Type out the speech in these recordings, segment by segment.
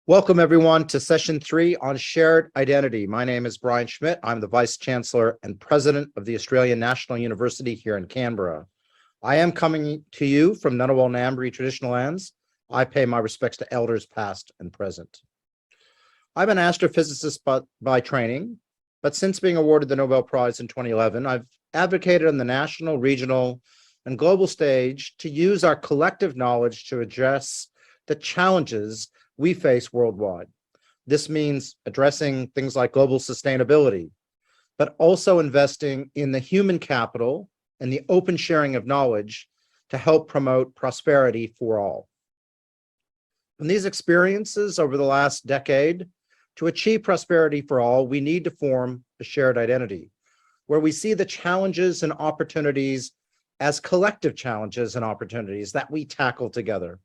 Welcome, everyone, to Session 3 on Shared Identity. My name is Brian Schmidt. I'm the Vice Chancellor and President of the Australian National University here in Canberra. I am coming to you from Ngunnawal Ngambri traditional lands. I pay my respects to elders past and present. I'm an astrophysicist by training, but since being awarded the Nobel Prize in 2011, I've advocated on the national, regional, and global stage to use our collective knowledge to address the challenges we face worldwide. This means addressing things like global sustainability, but also investing in the human capital and the open sharing of knowledge to help promote prosperity for all. From these experiences over the last decade, to achieve prosperity for all, we need to form a shared identity where we see the challenges and opportunities as collective challenges and opportunities that we tackle together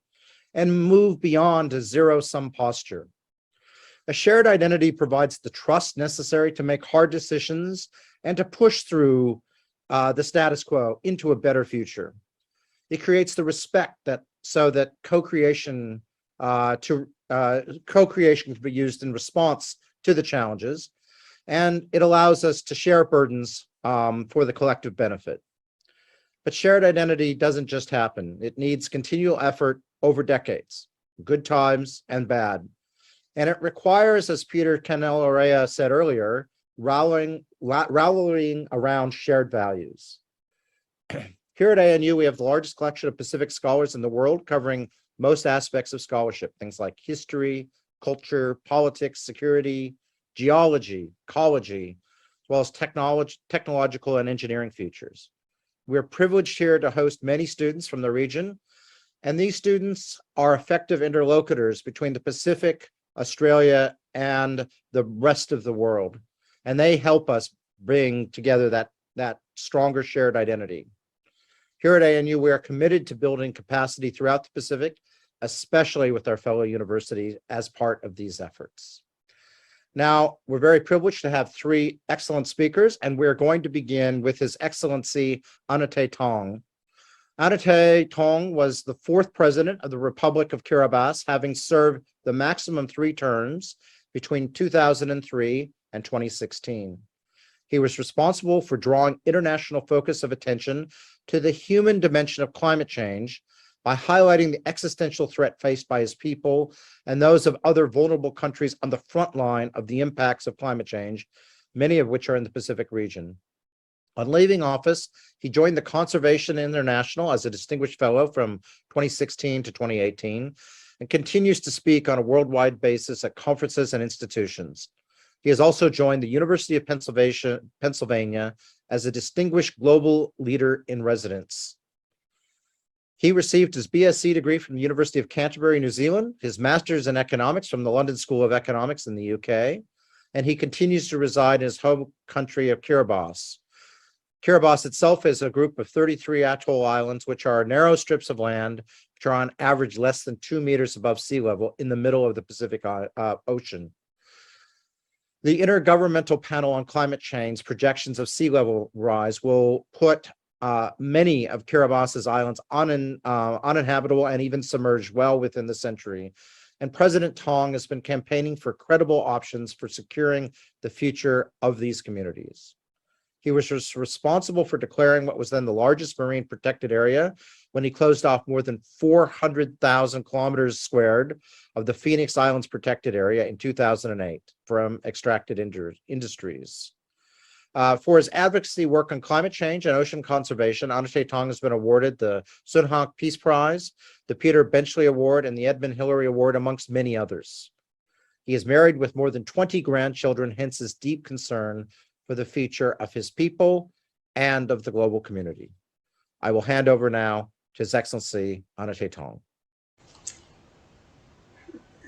and move beyond a zero-sum posture. A shared identity provides the trust necessary to make hard decisions and to push through the status quo into a better future. It creates the respect so that co-creation can be used in response to the challenges, and it allows us to share burdens for the collective benefit. But shared identity doesn't just happen. It needs continual effort over decades, good times and bad. And it requires, as Peter Canelarea said earlier, rallying around shared values. Here at ANU, we have the largest collection of Pacific scholars in the world, covering most aspects of scholarship, things like history, culture, politics, security, geology, ecology, as well as technological and engineering features. We're privileged here to host many students from the region, and these students are effective interlocutors between the Pacific, Australia, and the rest of the world. And they help us bring together that stronger shared identity. Here at ANU, we are committed to building capacity throughout the Pacific, especially with our fellow universities as part of these efforts. Now, we're very privileged to have three excellent speakers, and we're going to begin with His Excellency Anote Tong. Anote Tong was the fourth president of the Republic of Kiribati, having served the maximum 3 terms between 2003 and 2016. He was responsible for drawing international focus of attention to the human dimension of climate change by highlighting the existential threat faced by his people and those of other vulnerable countries on the front line of the impacts of climate change, many of which are in the Pacific region. On leaving office, he joined the Conservation International as a distinguished fellow from 2016 to 2018 and continues to speak on a worldwide basis at conferences and institutions. He has also joined the University of Pennsylvania as a distinguished global leader in residence. He received his BSc degree from the University of Canterbury, New Zealand, his master's in economics from the London School of Economics in the UK, and he continues to reside in his home country of Kiribati. Kiribati itself is a group of 33 atoll islands, which are narrow strips of land, which are on average less than 2 meters above sea level in the middle of the Pacific Ocean. The Intergovernmental Panel on Climate Change projections of sea level rise will put many of Kiribati's islands uninhabitable and even submerged well within the century. And President Tong has been campaigning for credible options for securing the future of these communities. He was responsible for declaring what was then the largest marine protected area when he closed off more than 400,000 kilometers squared of the Phoenix Islands protected area in 2008 from extracted industries. For his advocacy work on climate change and ocean conservation, Anote Tong has been awarded the Sun Hak Peace Prize, the Peter Benchley Award, and the Edmund Hillary Award, amongst many others. He is married with more than 20 grandchildren, hence his deep concern for the future of his people and of the global community. I will hand over now to His Excellency Anote Tong.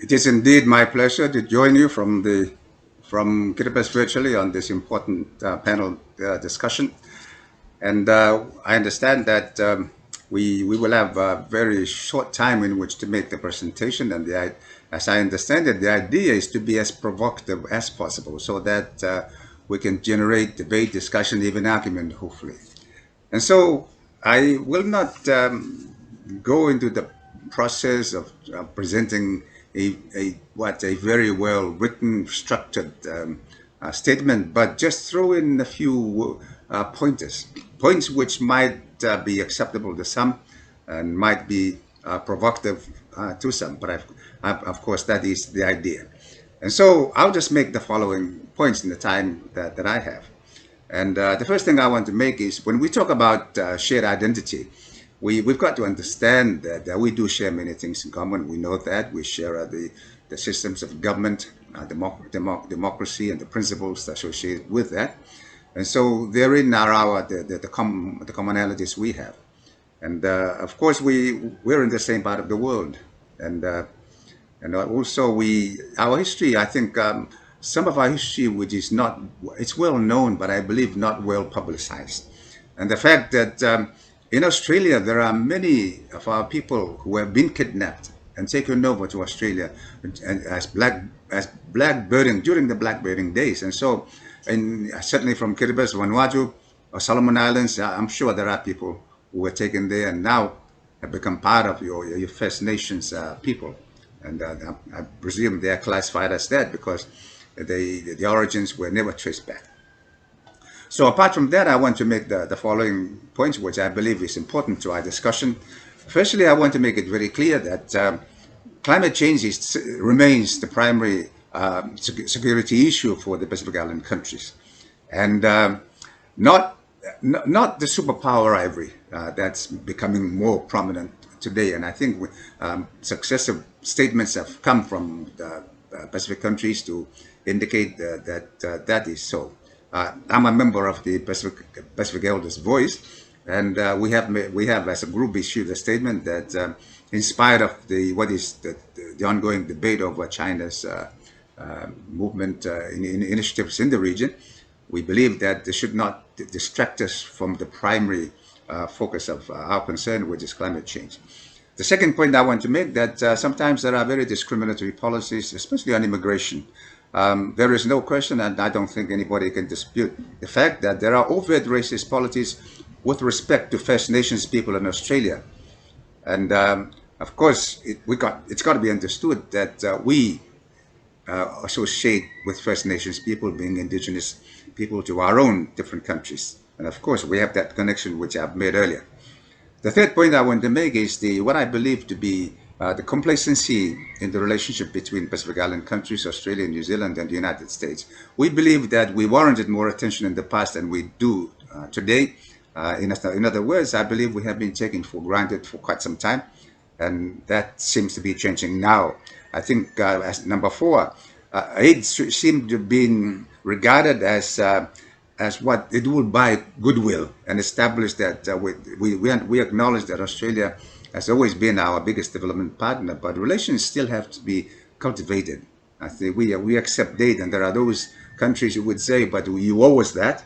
It is indeed my pleasure to join you from Kiribati virtually on this important panel discussion. And I understand that we will have a very short time in which to make the presentation. And as I understand it, the idea is to be as provocative as possible so that we can generate debate, discussion, even argument, hopefully. And so I will not go into the process of presenting a very well written, structured statement, but just throw in a few points which might be acceptable to some and might be provocative to some. But of course, that is the idea. And so I'll just make the following points in the time that I have. And the first thing I want to make is when we talk about shared identity, we've got to understand that we do share many things in common. We know that we share the systems of government, democracy, and the principles associated with that. And so therein are the commonalities we have. And of course, we're in the same part of the world. And also our history, I think some of our history, which is not, it's well known, but I believe not well publicized. And the fact that in Australia, there are many of our people who have been kidnapped and taken over to Australia and as blackbirding during the blackbirding days. And so, and certainly from Kiribati, Vanuatu, or Solomon Islands, I'm sure there are people who were taken there and now have become part of your First Nations people. And I presume they are classified as that because the origins were never traced back. So apart from that, I want to make the following points, which I believe is important to our discussion. Firstly, I want to make it very clear that climate change remains the primary security issue for the Pacific Island countries, and not the superpower ivory that's becoming more prominent today. And I think successive statements have come from the Pacific countries to indicate that is so. I'm a member of the Pacific Elders Voice, and we have as a group issued a statement that in spite of the ongoing debate over China's movement initiatives in the region, we believe that they should not distract us from the primary focus of our concern, which is climate change. The second point I want to make that sometimes there are very discriminatory policies, especially on immigration. There is no question, and I don't think anybody can dispute the fact that there are overt racist policies with respect to First Nations people in Australia. And of course, it's got to be understood that we associate with First Nations people being indigenous people to our own different countries. And of course, we have that connection which I've made earlier. The third point I want to make is what I believe to be the complacency in the relationship between Pacific Island countries, Australia, New Zealand, and the United States. We believe that we warranted more attention in the past than we do today. In other words, I believe we have been taken for granted for quite some time, and that seems to be changing now. I think as number four, aid seemed to have been regarded as what it would buy goodwill and establish that we acknowledge that Australia has always been our biggest development partner, but relations still have to be cultivated. I think we accept aid, and there are those countries who would say, but you owe us that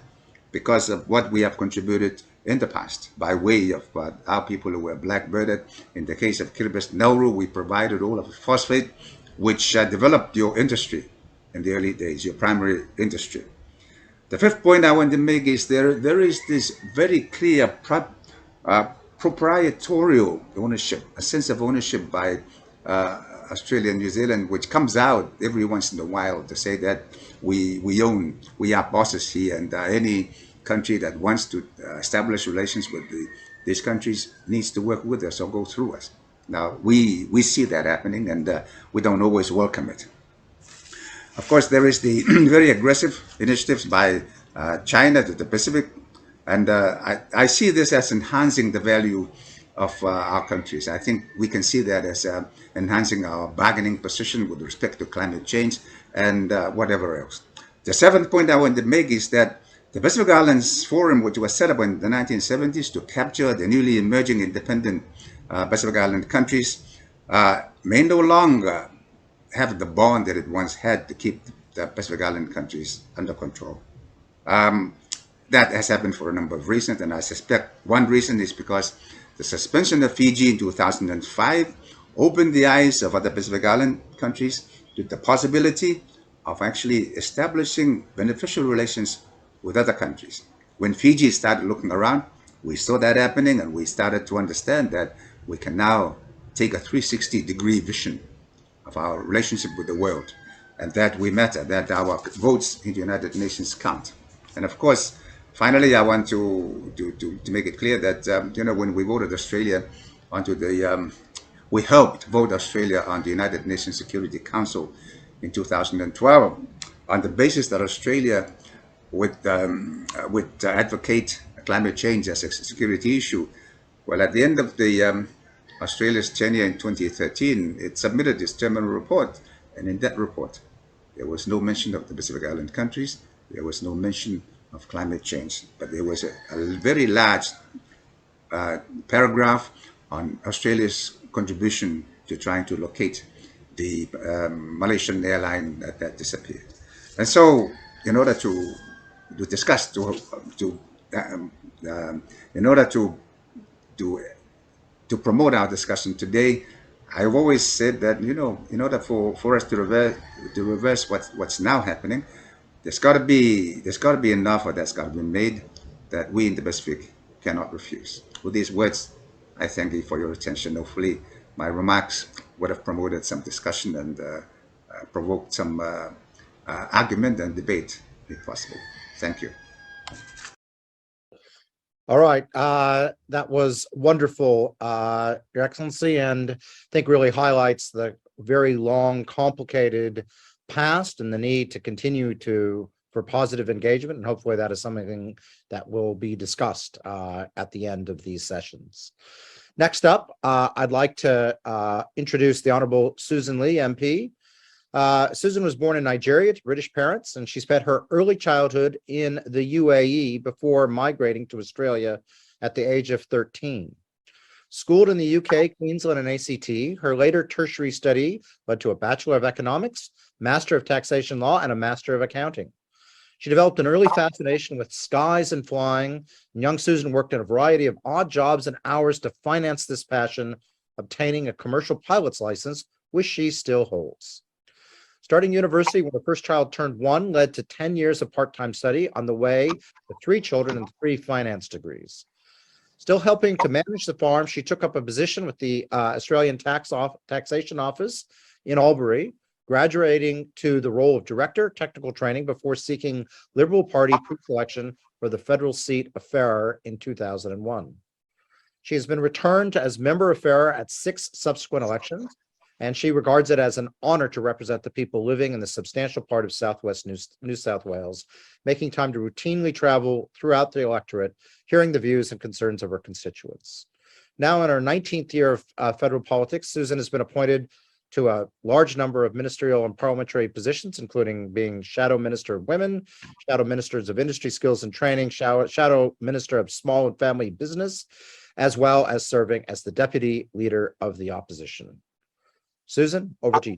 because of what we have contributed in the past by way of our people who were blackbirded. In the case of Kiribati Nauru, we provided all of the phosphate, which developed your industry in the early days, your primary industry. The fifth point I want to make is there is this very clear proprietorial ownership, a sense of ownership by Australia and New Zealand, which comes out every once in a while to say that we are bosses here, and any country that wants to establish relations with these countries needs to work with us or go through us. Now, we see that happening, and we don't always welcome it. Of course, there is the very aggressive initiatives by China to the Pacific, and I see this as enhancing the value of our countries. I think we can see that as enhancing our bargaining position with respect to climate change and whatever else. The seventh point I want to make is that the Pacific Islands Forum, which was set up in the 1970s to capture the newly emerging independent Pacific Island countries, may no longer have the bond that it once had to keep the Pacific Island countries under control. That has happened for a number of reasons, and I suspect one reason is because the suspension of Fiji in 2005 opened the eyes of other Pacific Island countries to the possibility of actually establishing beneficial relations with other countries. When Fiji started looking around, we saw that happening, and we started to understand that we can now take a 360-degree vision of our relationship with the world, and that we matter, that our votes in the United Nations count. And of course, finally, I want to make it clear that when we voted Australia onto we helped vote Australia on the United Nations Security Council in 2012 on the basis that Australia would advocate climate change as a security issue. Well, at the end of Australia's tenure in 2013, it submitted its terminal report, and in that report, there was no mention of the Pacific Island countries. There was no mention of climate change, but there was a very large paragraph on Australia's contribution to trying to locate the Malaysian airline that disappeared. And so, in order to discuss, in order to promote our discussion today, I've always said that in order for us to reverse what's now happening, there's got to be enough, or that's got to be made, that we in the Pacific cannot refuse. With these words, I thank you for your attention. Hopefully, my remarks would have promoted some discussion and provoked some argument and debate, if possible. Thank you. All right, that was wonderful, Your Excellency, and I think really highlights the very long, complicated past and the need to continue for positive engagement, and hopefully that is something that will be discussed at the end of these sessions. Next up, I'd like to introduce the Honorable Sussan Lee, MP. Sussan was born in Nigeria to British parents, and she spent her early childhood in the UAE before migrating to Australia at the age of 13. Schooled in the UK, Queensland, and ACT, her later tertiary study led to a Bachelor of Economics, Master of Taxation Law, and a Master of Accounting. She developed an early fascination with skies and flying, and young Sussan worked in a variety of odd jobs and hours to finance this passion, obtaining a commercial pilot's license, which she still holds. Starting university when her first child turned 1 led to 10 years of part-time study on the way to 3 children and 3 finance degrees. Still helping to manage the farm, she took up a position with the Australian Taxation Office in Albury, graduating to the role of Director, Technical Training before seeking Liberal Party pre-selection for the federal seat of Farrer in 2001. She has been returned as member of Farrer at 6 subsequent elections, and she regards it as an honor to represent the people living in the substantial part of Southwest New South Wales, making time to routinely travel throughout the electorate, hearing the views and concerns of her constituents. Now in her 19th year of federal politics, Sussan has been appointed to a large number of ministerial and parliamentary positions, including being Shadow Minister of Women, Shadow Ministers of Industry Skills and Training, Shadow Minister of Small and Family Business, as well as serving as the Deputy Leader of the Opposition. Sussan, over to you.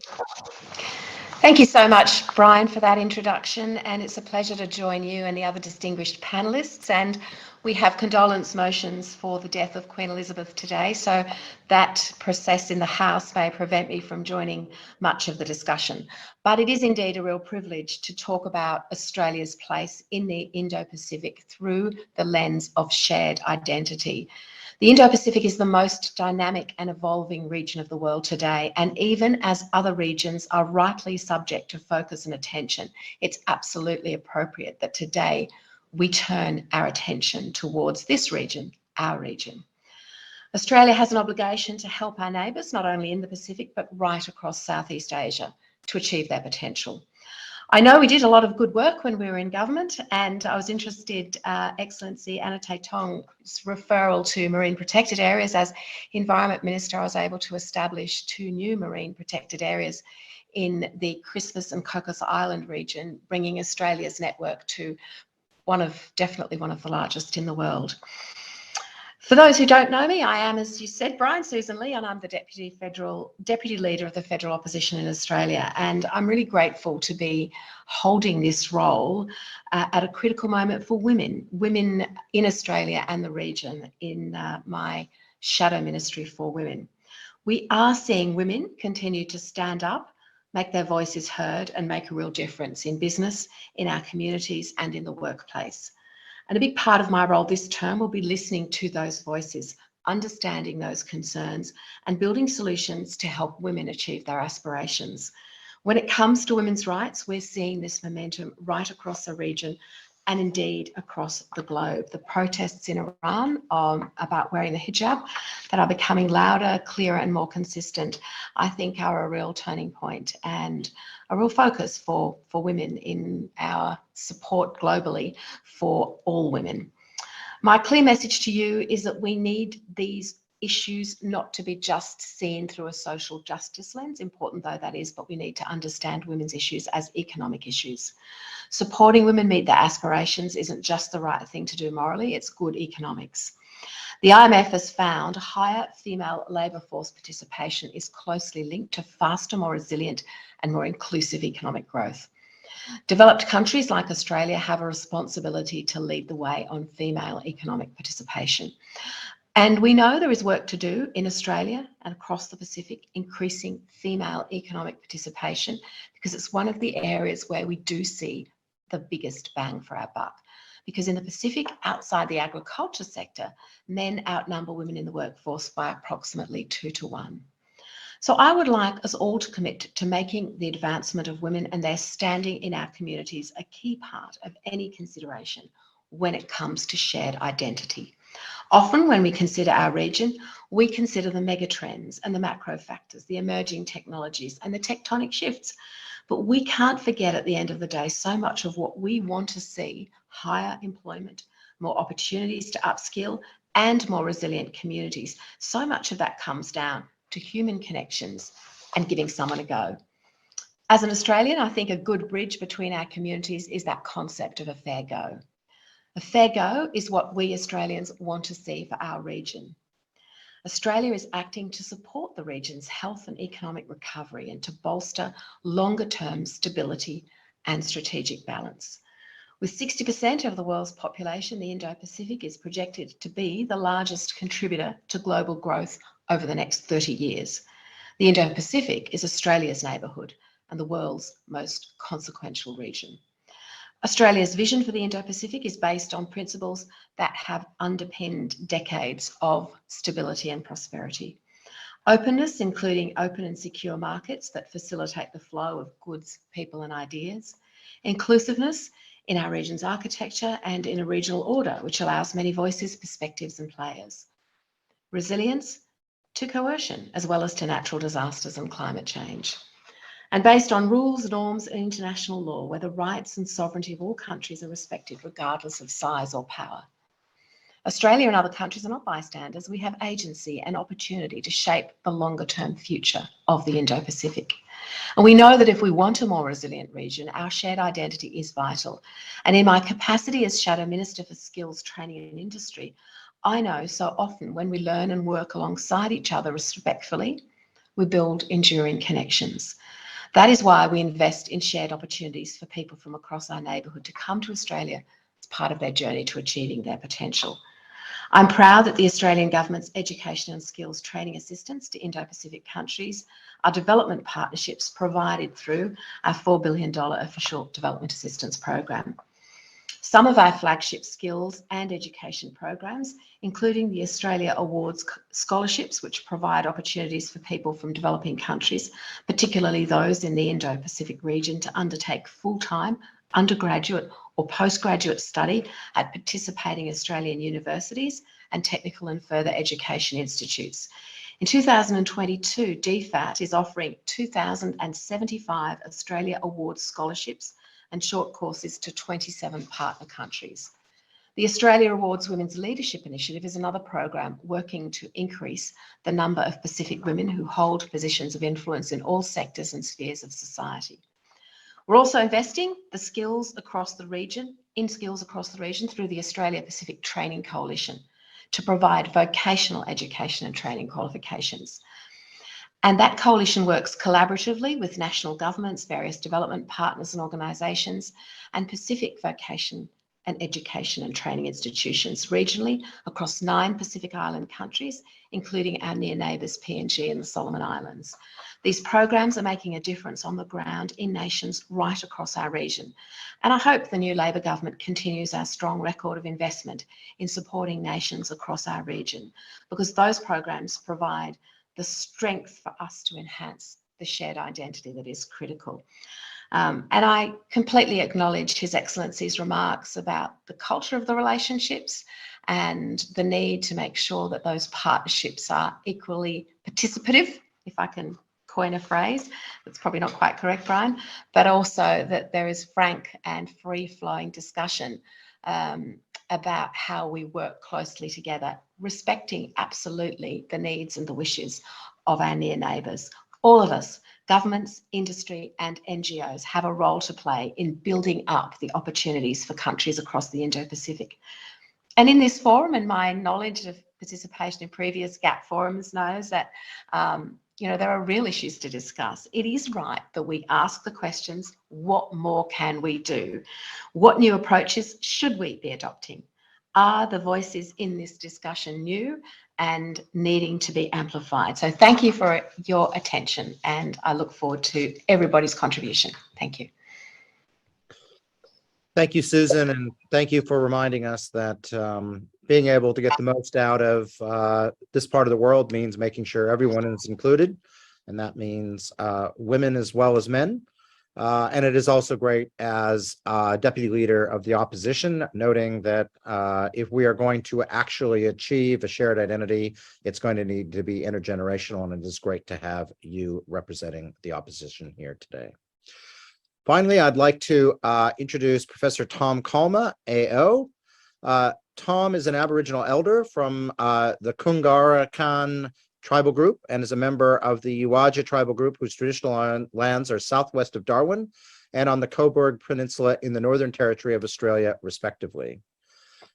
Thank you so much, Brian, for that introduction, and it's a pleasure to join you and the other distinguished panelists. And we have condolence motions for the death of Queen Elizabeth today, so that process in the House may prevent me from joining much of the discussion. But it is indeed a real privilege to talk about Australia's place in the Indo-Pacific through the lens of shared identity. The Indo-Pacific is the most dynamic and evolving region of the world today, and even as other regions are rightly subject to focus and attention, it's absolutely appropriate that today we turn our attention towards this region, our region. Australia has an obligation to help our neighbours, not only in the Pacific, but right across Southeast Asia to achieve their potential. I know we did a lot of good work when we were in government, and I was interested, Excellency Anote Tong's referral to marine protected areas. As Environment Minister, I was able to establish 2 new marine protected areas in the Christmas and Cocos Island region, bringing Australia's network to definitely one of the largest in the world. For those who don't know me, I am, as you said, Brian, Sussan Lee, and I'm the Deputy Leader of the Federal Opposition in Australia. And I'm really grateful to be holding this role at a critical moment for women in Australia and the region in my Shadow Ministry for Women. We are seeing women continue to stand up, make their voices heard, and make a real difference in business, in our communities, and in the workplace. And a big part of my role this term will be listening to those voices, understanding those concerns, and building solutions to help women achieve their aspirations. When it comes to women's rights, we're seeing this momentum right across the region and indeed across the globe. The protests in Iran about wearing the hijab that are becoming louder, clearer, and more consistent, I think are a real turning point and a real focus for women in our support globally for all women. My clear message to you is that we need these issues not to be just seen through a social justice lens, important though that is, but we need to understand women's issues as economic issues. Supporting women meet their aspirations isn't just the right thing to do morally, it's good economics. The IMF has found higher female labour force participation is closely linked to faster, more resilient and more inclusive economic growth. Developed countries like Australia have a responsibility to lead the way on female economic participation. And we know there is work to do in Australia and across the Pacific, increasing female economic participation, because it's one of the areas where we do see the biggest bang for our buck. Because in the Pacific, outside the agriculture sector, men outnumber women in the workforce by approximately 2 to 1. So I would like us all to commit to making the advancement of women and their standing in our communities a key part of any consideration when it comes to shared identity. Often when we consider our region, we consider the megatrends and the macro factors, the emerging technologies and the tectonic shifts. But we can't forget at the end of the day so much of what we want to see: higher employment, more opportunities to upskill and more resilient communities. So much of that comes down to human connections and giving someone a go. As an Australian, I think a good bridge between our communities is that concept of a fair go. A fair go is what we Australians want to see for our region. Australia is acting to support the region's health and economic recovery and to bolster longer-term stability and strategic balance. With 60% of the world's population, the Indo-Pacific is projected to be the largest contributor to global growth over the next 30 years. The Indo-Pacific is Australia's neighbourhood and the world's most consequential region. Australia's vision for the Indo-Pacific is based on principles that have underpinned decades of stability and prosperity. Openness, including open and secure markets that facilitate the flow of goods, people and ideas. Inclusiveness in our region's architecture and in a regional order, which allows many voices, perspectives and players. Resilience to coercion, as well as to natural disasters and climate change. And based on rules, norms and international law, where the rights and sovereignty of all countries are respected regardless of size or power. Australia and other countries are not bystanders. We have agency and opportunity to shape the longer term future of the Indo-Pacific. And we know that if we want a more resilient region, our shared identity is vital. And in my capacity as Shadow Minister for Skills, Training and Industry, I know so often when we learn and work alongside each other respectfully, we build enduring connections. That is why we invest in shared opportunities for people from across our neighbourhood to come to Australia as part of their journey to achieving their potential. I'm proud that the Australian Government's education and skills training assistance to Indo-Pacific countries are development partnerships provided through our $4 billion official development assistance program. Some of our flagship skills and education programs, including the Australia Awards scholarships, which provide opportunities for people from developing countries, particularly those in the Indo-Pacific region, to undertake full-time undergraduate or postgraduate study at participating Australian universities and technical and further education institutes. In 2022, DFAT is offering 2,075 Australia Awards scholarships and short courses to 27 partner countries. The Australia Awards Women's Leadership Initiative is another program working to increase the number of Pacific women who hold positions of influence in all sectors and spheres of society. We're also investing in skills across the region through the Australia Pacific Training Coalition to provide vocational education and training qualifications. And that coalition works collaboratively with national governments, various development partners and organisations, and Pacific vocation and education and training institutions regionally across 9 Pacific Island countries, including our near neighbours PNG and the Solomon Islands. These programs are making a difference on the ground in nations right across our region. And I hope the new Labor government continues our strong record of investment in supporting nations across our region, because those programs provide the strength for us to enhance the shared identity that is critical. And I completely acknowledge His Excellency's remarks about the culture of the relationships and the need to make sure that those partnerships are equally participative, if I can coin a phrase that's probably not quite correct, Brian, but also that there is frank and free-flowing discussion about how we work closely together, respecting absolutely the needs and the wishes of our near neighbours. All of us, governments, industry and NGOs, have a role to play in building up the opportunities for countries across the Indo-Pacific. And in this forum, and my knowledge of participation in previous GAP forums knows that there are real issues to discuss. It is right that we ask the questions, what more can we do? What new approaches should we be adopting? Are the voices in this discussion new and needing to be amplified? So thank you for your attention, and I look forward to everybody's contribution. Thank you. Thank you, Sussan, and thank you for reminding us that being able to get the most out of this part of the world means making sure everyone is included, and that means women as well as men. And it is also great as Deputy Leader of the Opposition, noting that if we are going to actually achieve a shared identity, it's going to need to be intergenerational, and it is great to have you representing the opposition here today. Finally, I'd like to introduce Professor Tom Calma, AO. Tom is an Aboriginal elder from the Kungarakan tribal group and is a member of the Uwaja tribal group, whose traditional lands are southwest of Darwin and on the Coburg Peninsula in the Northern Territory of Australia, respectively.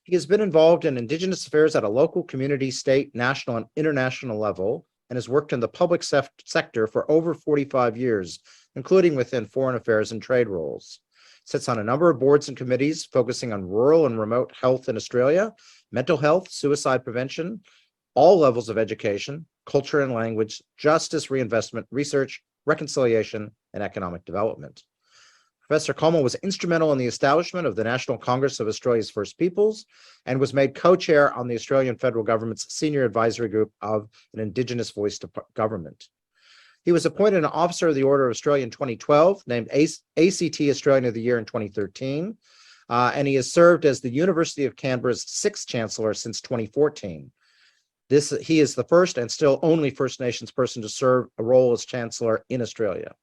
He has been involved in Indigenous affairs at a local, community, state, national, and international level, and has worked in the public sector for over 45 years, including within foreign affairs and trade roles. Sits on a number of boards and committees focusing on rural and remote health in Australia, mental health, suicide prevention, all levels of education, culture and language, justice, reinvestment, research, reconciliation, and economic development. Professor Calma was instrumental in the establishment of the National Congress of Australia's First Peoples and was made co-chair on the Australian federal government's senior advisory group of an Indigenous voice to government. He was appointed an Officer of the Order of Australia in 2012, named ACT Australian of the Year in 2013, and he has served as the University of Canberra's 6th Chancellor since 2014. He is the first and still only First Nations person to serve a role as Chancellor in Australia.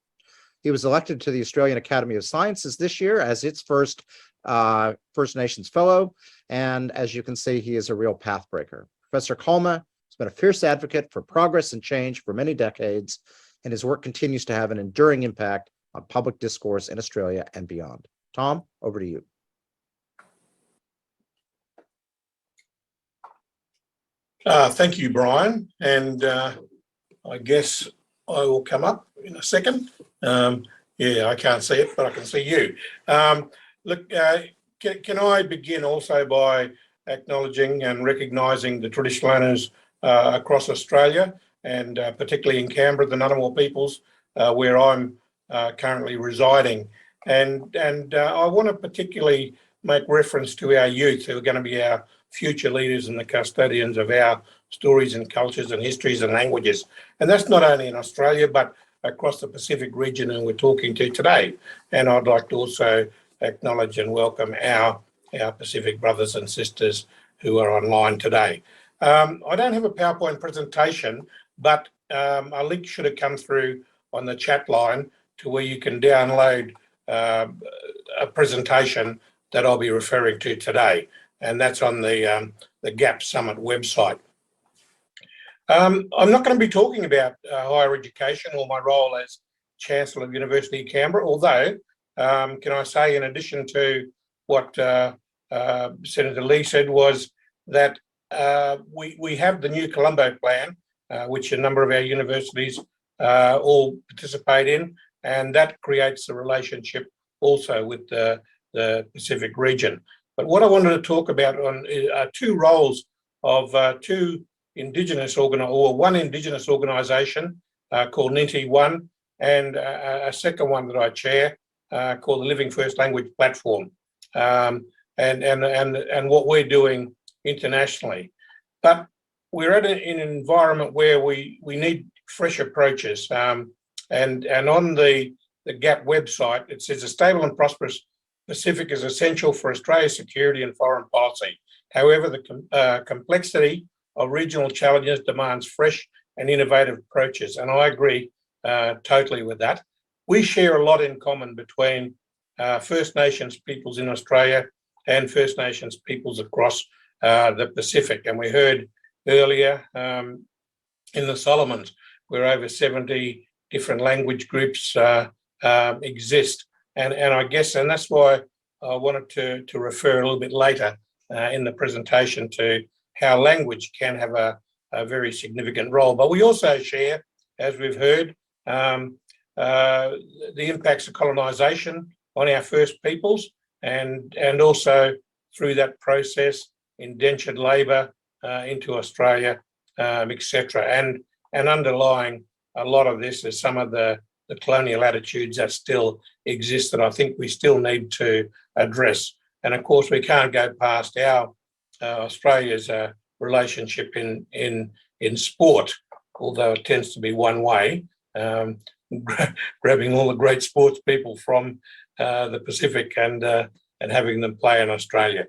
He was elected to the Australian Academy of Sciences this year as its first First Nations Fellow, and as you can see, he is a real pathbreaker. Professor Calma has been a fierce advocate for progress and change for many decades, and his work continues to have an enduring impact on public discourse in Australia and beyond. Tom, over to you. Thank you, Brian, and I guess I will come up in a second. Yeah, I can't see it, but I can see you. Look, can I begin also by acknowledging and recognising the traditional owners across Australia, and particularly in Canberra, the Ngunnawal peoples, where I'm currently residing. And I want to particularly make reference to our youth, who are going to be our future leaders and the custodians of our stories and cultures and histories and languages. And that's not only in Australia, but across the Pacific region, and we're talking to today. And I'd like to also acknowledge and welcome our Pacific brothers and sisters who are online today. I don't have a PowerPoint presentation, but a link should have come through on the chat line to where you can download a presentation that I'll be referring to today, and that's on the GAP Summit website. I'm not going to be talking about higher education or my role as Chancellor of University of Canberra, although, can I say, in addition to what Senator Lee said, was that we have the new Colombo Plan, which a number of our universities all participate in, and that creates a relationship also with the Pacific region. But what I wanted to talk about are two roles of two Indigenous one Indigenous organisation called NINTI One, and a second one that I chair called the Living First Language Platform, and what we're doing internationally. But we're at an environment where we need fresh approaches. And on the GAP website, it says a stable and prosperous Pacific is essential for Australia's security and foreign policy. However, the complexity of regional challenges demands fresh and innovative approaches. And I agree totally with that. We share a lot in common between First Nations peoples in Australia and First Nations peoples across the Pacific. And we heard earlier in the Solomons, where over 70 different language groups exist. And I guess, and that's why I wanted to refer a little bit later in the presentation to how language can have a very significant role. But we also share, as we've heard, the impacts of colonisation on our First Peoples, and also through that process, indentured labour into Australia, etc. And underlying a lot of this is some of the colonial attitudes that still exist that I think we still need to address. And of course, we can't go past our Australia's relationship in sport, although it tends to be one way, grabbing all the great sports people from the Pacific and having them play in Australia.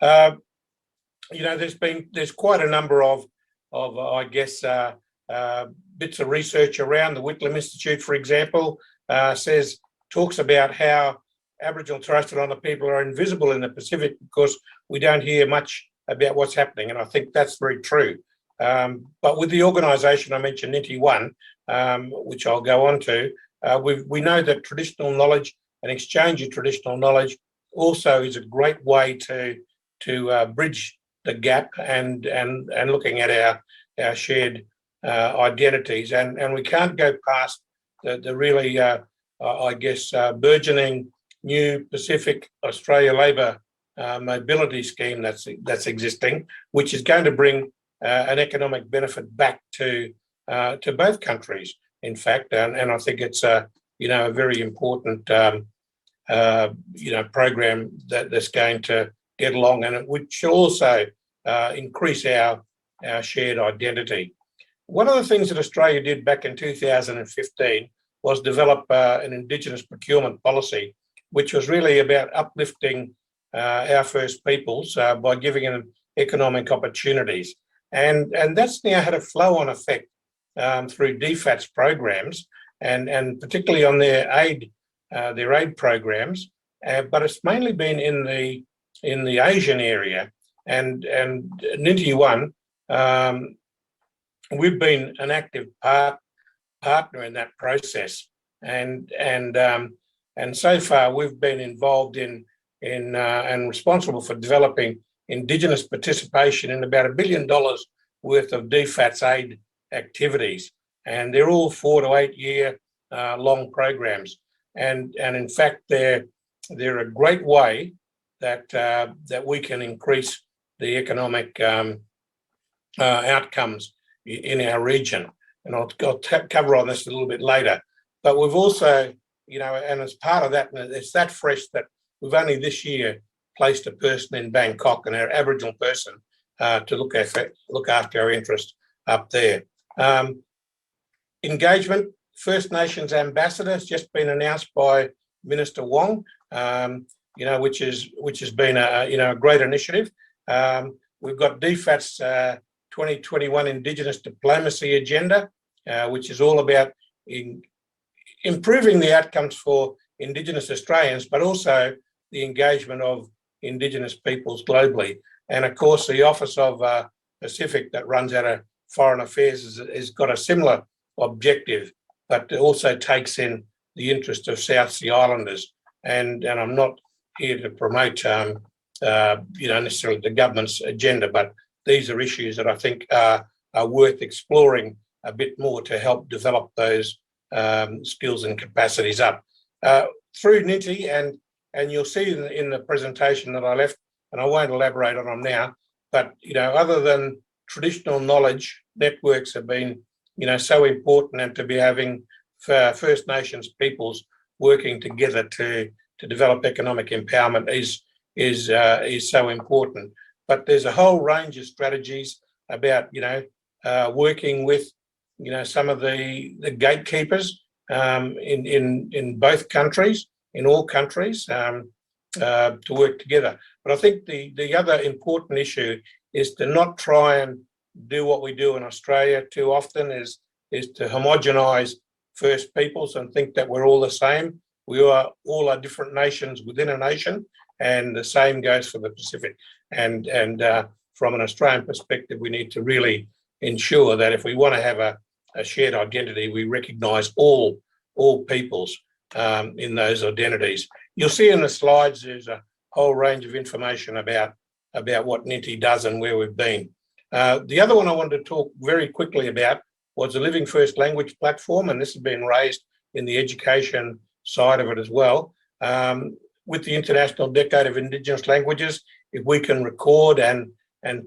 You know, there's quite a number of I guess bits of research around. The Whitlam Institute, for example, talks about how Aboriginal and Torres Strait Islander people are invisible in the Pacific because we don't hear much about what's happening, and I think that's very true. But with the organisation I mentioned, NINTI One, which I'll go on to, we know that traditional knowledge and exchange of traditional knowledge also is a great way to bridge the gap and looking at our shared identities, and we can't go past the really I guess burgeoning new Pacific Australia Labour mobility scheme that's existing, which is going to bring an economic benefit back to both countries, in fact, and I think it's a very important program that's going to get along, and which should also increase our shared identity. One of the things that Australia did back in 2015 was develop an Indigenous procurement policy, which was really about uplifting our First Peoples by giving them economic opportunities. And that's now had a flow-on effect through DFAT's programs and particularly on their aid programs, but it's mainly been in the Asian area. And NINTI One, we've been an active partner in that process, and so far we've been involved in and responsible for developing Indigenous participation in about $1 billion worth of DFAT's aid activities, and they're all 4 to 8 year long programs, and in fact they're a great way that we can increase the economic outcomes in our region, and I'll cover on this a little bit later. But we've also, and as part of that, it's that fresh that we've only this year placed a person in Bangkok, an Aboriginal person, to look after our interest up there. Engagement, First Nations ambassador has just been announced by Minister Wong, which has been a great initiative. We've got DFAT's 2021 Indigenous diplomacy agenda, which is all about improving the outcomes for Indigenous Australians, but also the engagement of Indigenous peoples globally. And of course, the Office of Pacific that runs out of Foreign Affairs has got a similar objective, but it also takes in the interest of South Sea Islanders. And I'm not here to promote, necessarily the government's agenda, but these are issues that I think are worth exploring a bit more to help develop those skills and capacities up. Through NINTI, and you'll see in the presentation that I left and I won't elaborate on them now. But other than traditional knowledge, networks have been so important, and to be having First Nations peoples working together to develop economic empowerment is so important. But there's a whole range of strategies about working with some of the gatekeepers in both countries, in all countries, to work together. But I think the other important issue is to not try and do what we do in Australia too often, is to homogenise First Peoples and think that we're all the same. We are all are different nations within a nation, and the same goes for the Pacific. And from an Australian perspective, we need to really ensure that if we want to have a shared identity, we recognise all peoples in those identities. You'll see in the slides there's a whole range of information about what NINTI does and where we've been. The other one I wanted to talk very quickly about was the Living First Language platform, and this has been raised in the education side of it as well. With the International Decade of Indigenous Languages, if we can record and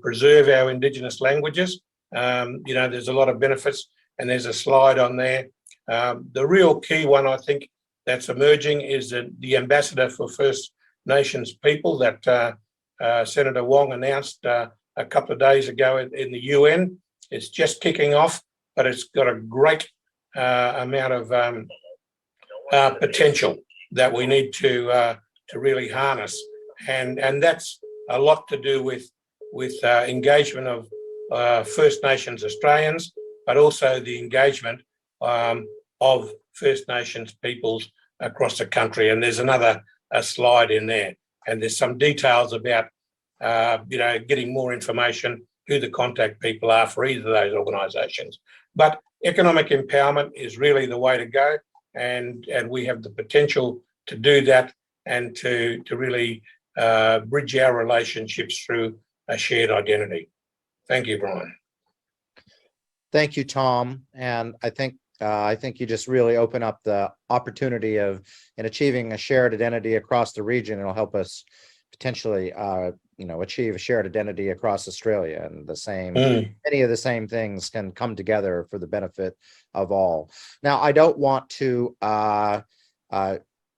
preserve our Indigenous languages, there's a lot of benefits, and there's a slide on there. The real key one, I think, that's emerging is the Ambassador for First Nations People that Senator Wong announced a couple of days ago in the UN. It's just kicking off, but it's got a great amount of potential that we need to really harness, and that's a lot to do with engagement of First Nations Australians, but also the engagement of First Nations peoples across the country. And there's another slide in there, and there's some details about getting more information, who the contact people are for either of those organisations. But economic empowerment is really the way to go, and we have the potential to do that and to really bridge our relationships through a shared identity. Thank you, Brian. Thank you, Tom. And I think you just really open up the opportunity in achieving a shared identity across the region. It'll help us potentially, achieve a shared identity across Australia, and many of the same things can come together for the benefit of all. Now, I don't want to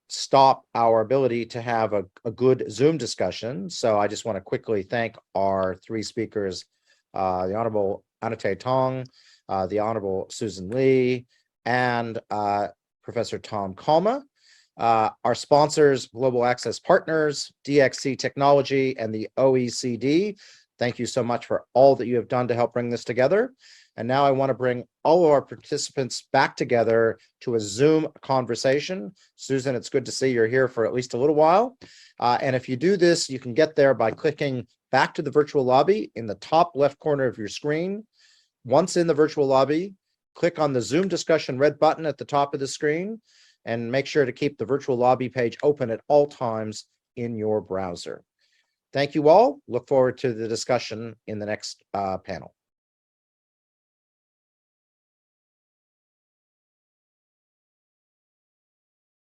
stop our ability to have a good Zoom discussion, so I just want to quickly thank our three speakers, the Honourable Anote Tong, the Honourable Sussan Lee, and Professor Tom Calma. Our sponsors, Global Access Partners, DXC Technology, and the OECD. Thank you so much for all that you have done to help bring this together. And now I want to bring all of our participants back together to a Zoom conversation. Sussan, it's good to see you're here for at least a little while. And if you do this, you can get there by clicking back to the virtual lobby in the top left corner of your screen. Once in the virtual lobby, click on the Zoom discussion red button at the top of the screen, and make sure to keep the virtual lobby page open at all times in your browser. Thank you all. Look forward to the discussion in the next panel.